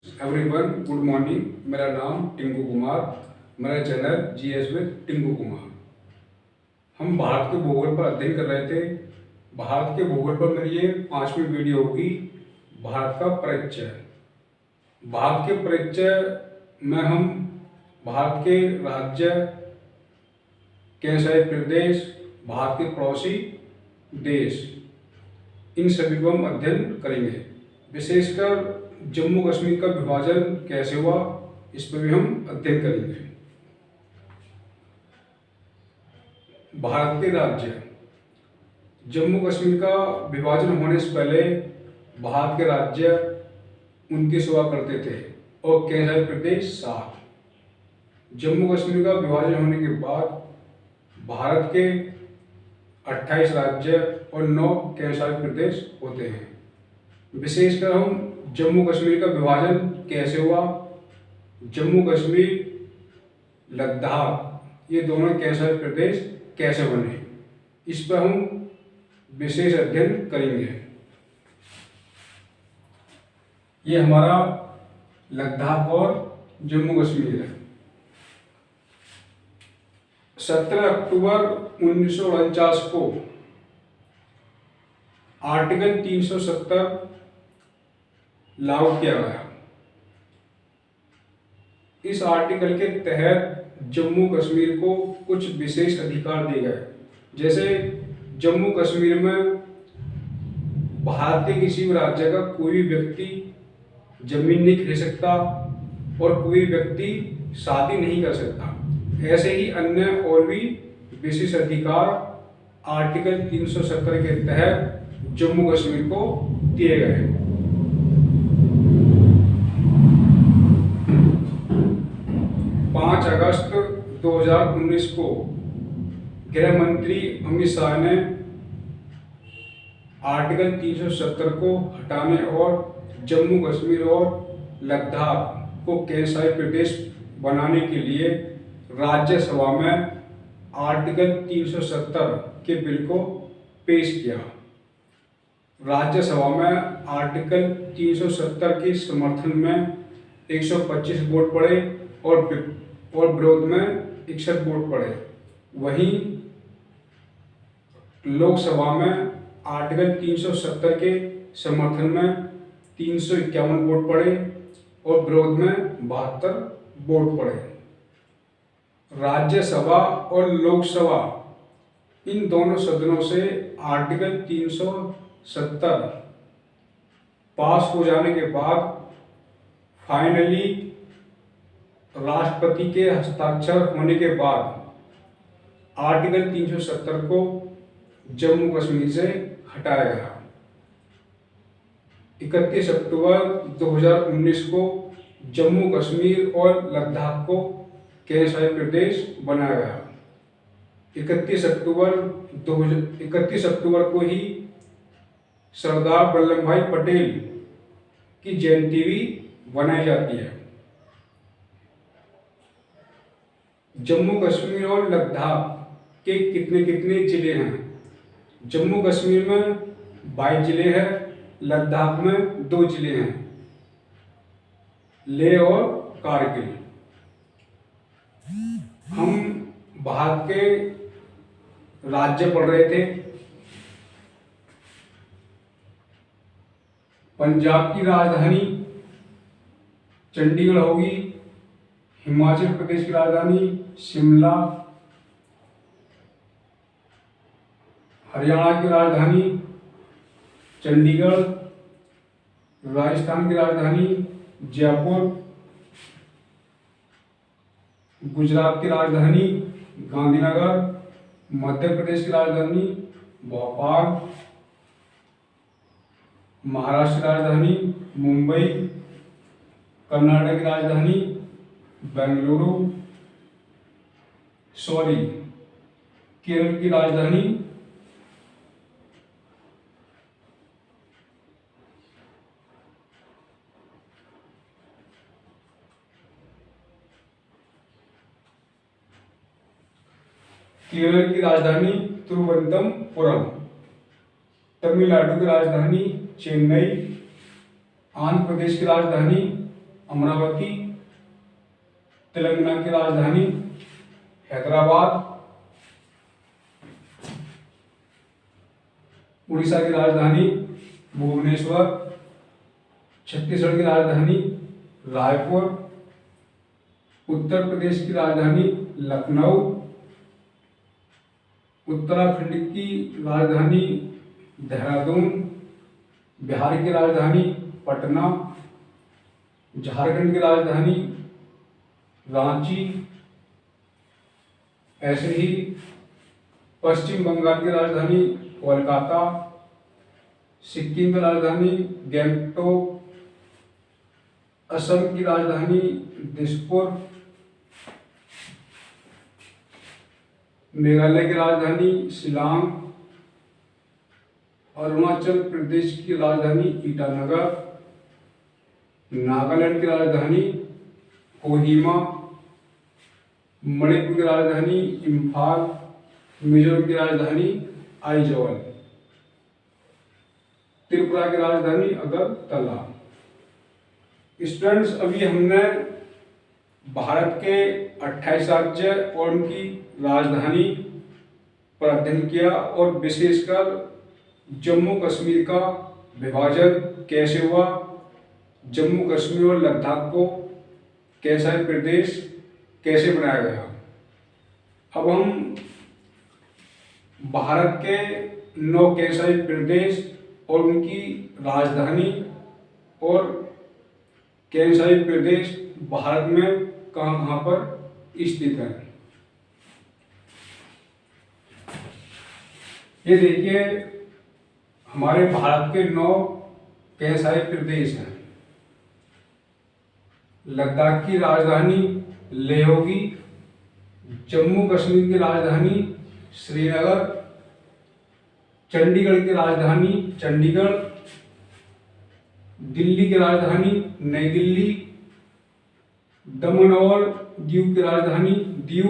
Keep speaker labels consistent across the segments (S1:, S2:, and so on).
S1: Everyone good morning. मेरा नाम टिंकू कुमार, मेरा channel GS with Tinku Kumar. हम भारत के भूगोल पर अध्ययन कर रहे थे। भारत के भूगोल पर मेरी ये 5वीं वीडियो होगी, भारत का परिचय। भारत के परिचय में हम भारत के राज्य, केंद्रशासित प्रदेश, भारत के पड़ोसी देश, इन सभी को हम अध्ययन करेंगे। विशेषकर जम्मू कश्मीर का विभाजन कैसे हुआ, इस पर भी हम अध्ययन करेंगे। भारत के राज्य, जम्मू कश्मीर का विभाजन होने से पहले भारत के राज्य 29 हुआ करते थे और केंद्रशासित प्रदेश 7। जम्मू कश्मीर का विभाजन होने के बाद भारत के 28 राज्य और 9 केंद्रशासित प्रदेश होते हैं। विशेषकर हम जम्मू कश्मीर का विभाजन कैसे हुआ, जम्मू कश्मीर, लद्दाख, ये दोनों केंद्रशासित प्रदेश कैसे बने, इस पर हम विशेष अध्ययन करेंगे। ये हमारा लद्दाख और जम्मू कश्मीर है। 17 अक्टूबर 1949 को आर्टिकल 370 लागू किया गया। इस आर्टिकल के तहत जम्मू कश्मीर को कुछ विशेष अधिकार दिए गए। जैसे जम्मू कश्मीर में भारत के किसी भी राज्य का कोई भी व्यक्ति जमीन नहीं खरीद सकता और कोई व्यक्ति शादी नहीं कर सकता। ऐसे ही अन्य और भी विशेष अधिकार आर्टिकल 370 के तहत जम्मू कश्मीर को दिए गए। 5 अगस्त 2019 को गृह मंत्री अमित शाह ने आर्टिकल 370 को हटाने और जम्मू कश्मीर और लद्दाख को केंद्रशासित प्रदेश बनाने के लिए राज्यसभा में आर्टिकल 370 के बिल को पेश किया। राज्यसभा में आर्टिकल 370 के समर्थन में 125 वोट पड़े और विरोध में 61 वोट पड़े। वहीं लोकसभा में आर्टिकल 370 के समर्थन में 351 वोट पड़े और विरोध में 72 वोट पड़े। राज्यसभा और लोकसभा इन दोनों सदनों से आर्टिकल 370 पास हो जाने के बाद फाइनली राष्ट्रपति के हस्ताक्षर होने के बाद आर्टिकल 370 को जम्मू कश्मीर से हटाया गया। 31 अक्टूबर 2019 को जम्मू कश्मीर और लद्दाख को केंद्रशासित प्रदेश बनाया गया। 31 अक्टूबर को ही सरदार वल्लभ भाई पटेल की जयंती भी बनाई जाती है। जम्मू कश्मीर और लद्दाख के कितने कितने जिले हैं? जम्मू कश्मीर में 22 जिले हैं, लद्दाख में 2 जिले हैं, लेह और कारगिल। हम भारत के राज्य पढ़ रहे थे। पंजाब की राजधानी चंडीगढ़ होगी, हिमाचल प्रदेश की राजधानी शिमला, हरियाणा की राजधानी चंडीगढ़, राजस्थान की राजधानी जयपुर, गुजरात की राजधानी गांधीनगर, मध्य प्रदेश की राजधानी भोपाल, महाराष्ट्र की राजधानी मुंबई, कर्नाटक की राजधानी बेंगलुरु, केरल की राजधानी तिरुवनंतपुरम, तमिलनाडु की राजधानी चेन्नई, आंध्र प्रदेश की राजधानी अमरावती। तेलंगाना की राजधानी हैदराबाद। उड़ीसा की राजधानी भुवनेश्वर। छत्तीसगढ़ की राजधानी रायपुर। उत्तर प्रदेश की राजधानी लखनऊ। उत्तराखंड की राजधानी देहरादून। बिहार की राजधानी पटना। झारखंड की राजधानी रांची। ऐसे ही पश्चिम बंगाल की राजधानी कोलकाता। सिक्किम की राजधानी गैंगटोक। असम की राजधानी दिसपुर। मेघालय की राजधानी शिलांग। अरुणाचल प्रदेश की राजधानी ईटानगर। नागालैंड की राजधानी कोहिमा। मणिपुर की राजधानी इम्फाल। मिजोरम की राजधानी आइजॉल। त्रिपुरा की राजधानी अगरतला। स्टूडेंट्स, अभी हमने भारत के 28 राज्य और उनकी राजधानी पर अध्ययन किया और विशेषकर जम्मू कश्मीर का विभाजन कैसे हुआ, जम्मू कश्मीर और लद्दाख को कैसा प्रदेश कैसे बनाया गया। अब हम भारत के 9 केंद्रशासित प्रदेश और उनकी राजधानी और केंद्रशासित प्रदेश भारत में कहाँ कहाँ पर स्थित है। ये देखिए, हमारे भारत के 9 केंद्रशासित प्रदेश हैं। लद्दाख की राजधानी लेह होगी। जम्मू कश्मीर की राजधानी श्रीनगर। चंडीगढ़ की राजधानी चंडीगढ़। दिल्ली की राजधानी नई दिल्ली। दमन और दीव की राजधानी दीव।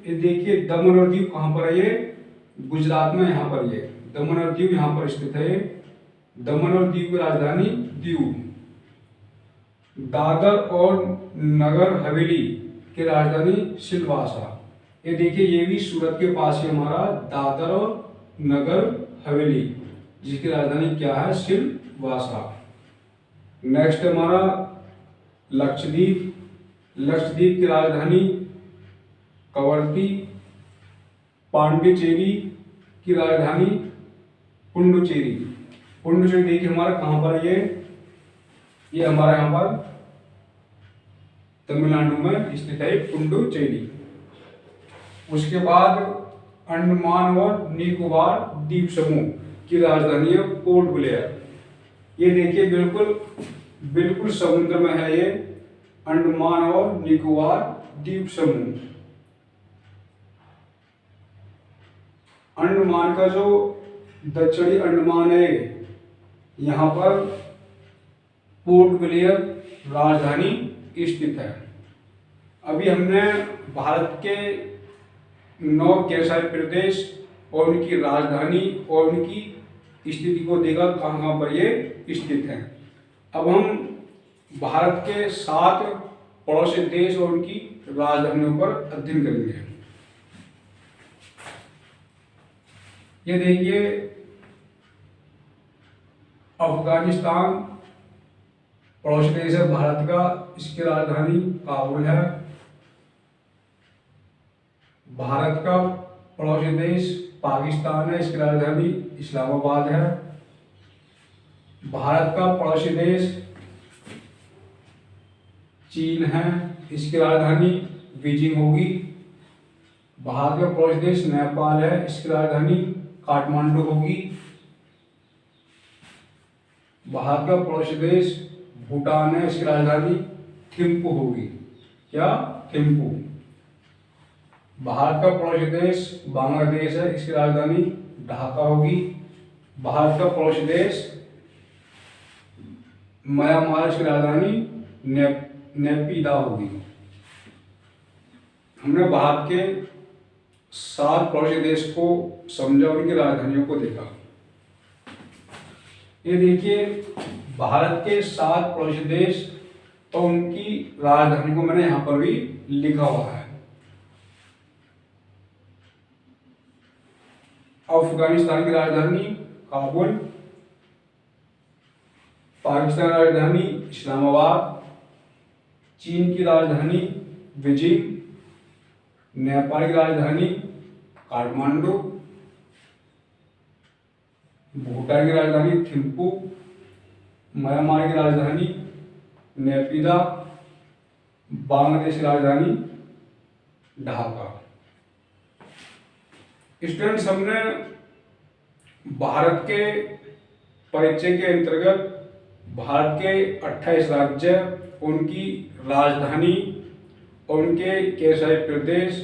S1: ये देखिए, दमन और दीव कहाँ पर है? ये गुजरात में, यहाँ पर ये दमन और दीव यहाँ पर स्थित है। दमन और दीव की राजधानी दीव। दादर और नगर हवेली की राजधानी सिलवासा। ये देखिए, ये भी सूरत के पास ही हमारा दादर और नगर हवेली, जिसकी राजधानी क्या है? सिलवासा। नेक्स्ट हमारा लक्षद्वीप। लक्षद्वीप की राजधानी कवरत्ती। पांडिचेरी की राजधानी पुडुचेरी। पुडुचेरी देखिए हमारा कहाँ पर ये हमारा यहाँ पर तमिलनाडु में स्थित है पुडुचेरी। उसके बाद अंडमान और निकोबार द्वीप समूह की राजधानी है पोर्ट ब्लेयर। ये देखिए, बिल्कुल समुद्र में है ये अंडमान और निकोबार द्वीप समूह। अंडमान का जो दक्षिणी अंडमान है, यहाँ पर पोर्ट ब्लेयर राजधानी स्थित है। अभी हमने भारत के 9 केंद्रशासित प्रदेश और उनकी राजधानी और उनकी स्थिति को देखा, कहाँ कहाँ पर ये स्थित हैं। अब हम भारत के 7 पड़ोसी देश और उनकी राजधानियों पर अध्ययन करेंगे। ये देखिए, अफगानिस्तान पड़ोसी देश है भारत का, इसकी राजधानी काबुल है। भारत का पड़ोसी देश पाकिस्तान है, इसकी राजधानी इस्लामाबाद है। भारत का पड़ोसी देश चीन है, इसकी राजधानी बीजिंग होगी। भारत का पड़ोसी देश नेपाल है, इसकी राजधानी काठमांडू होगी। भारत का पड़ोसी देश भूटान है, इसकी राजधानी थिम्पू होगी। क्या? थिम्पू। भारत का पड़ोसी देश बांग्लादेश है, इसकी राजधानी ढाका होगी। भारत का पड़ोसी देश म्यांमार, इसकी राजधानी नेपिदा होगी। हमने भारत के 7 पड़ोसी देश को समझा, उनकी राजधानियों को देखा। ये देखिए, भारत के 7 पड़ोसी देश और उनकी राजधानी को मैंने यहाँ पर भी लिखा हुआ है। अफगानिस्तान की राजधानी काबुल, पाकिस्तान की राजधानी इस्लामाबाद, चीन की राजधानी बीजिंग, नेपाल की राजधानी काठमांडू, भूटान की राजधानी थिम्पू, म्यांमार की राजधानी नेपिदा, बांग्लादेश की राजधानी ढाका। स्टूडेंट्स, हमने भारत के परिचय के अंतर्गत भारत के 28 राज्य, उनकी राजधानी और उनके कई सारे प्रदेश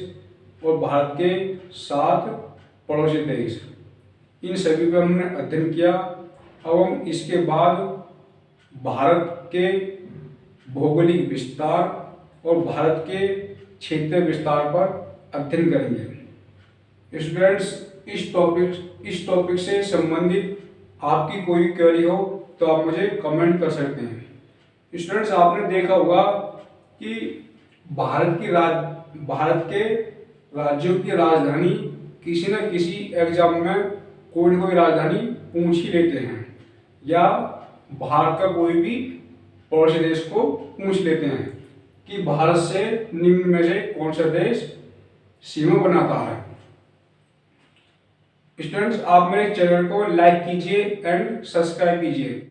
S1: और भारत के 7 पड़ोसी देश, इन सभी पर हमने अध्ययन किया। अब हम इसके बाद भारत के भौगोलिक विस्तार और भारत के क्षेत्रीय विस्तार पर अध्ययन करेंगे। स्टूडेंट्स, इस टॉपिक से संबंधित आपकी कोई क्वेरी हो तो आप मुझे कमेंट कर सकते हैं। स्टूडेंट्स, आपने देखा होगा कि भारत के राज्यों की राजधानी किसी न किसी एग्जाम में कोई न कोई राजधानी पूछ ही लेते हैं, या भारत का कोई भी पड़ोसी देश को पूछ लेते हैं कि भारत से निम्न में से कौन सा देश सीमा बनाता है। स्टूडेंट्स, आप मेरे चैनल को लाइक कीजिए एंड सब्सक्राइब कीजिए।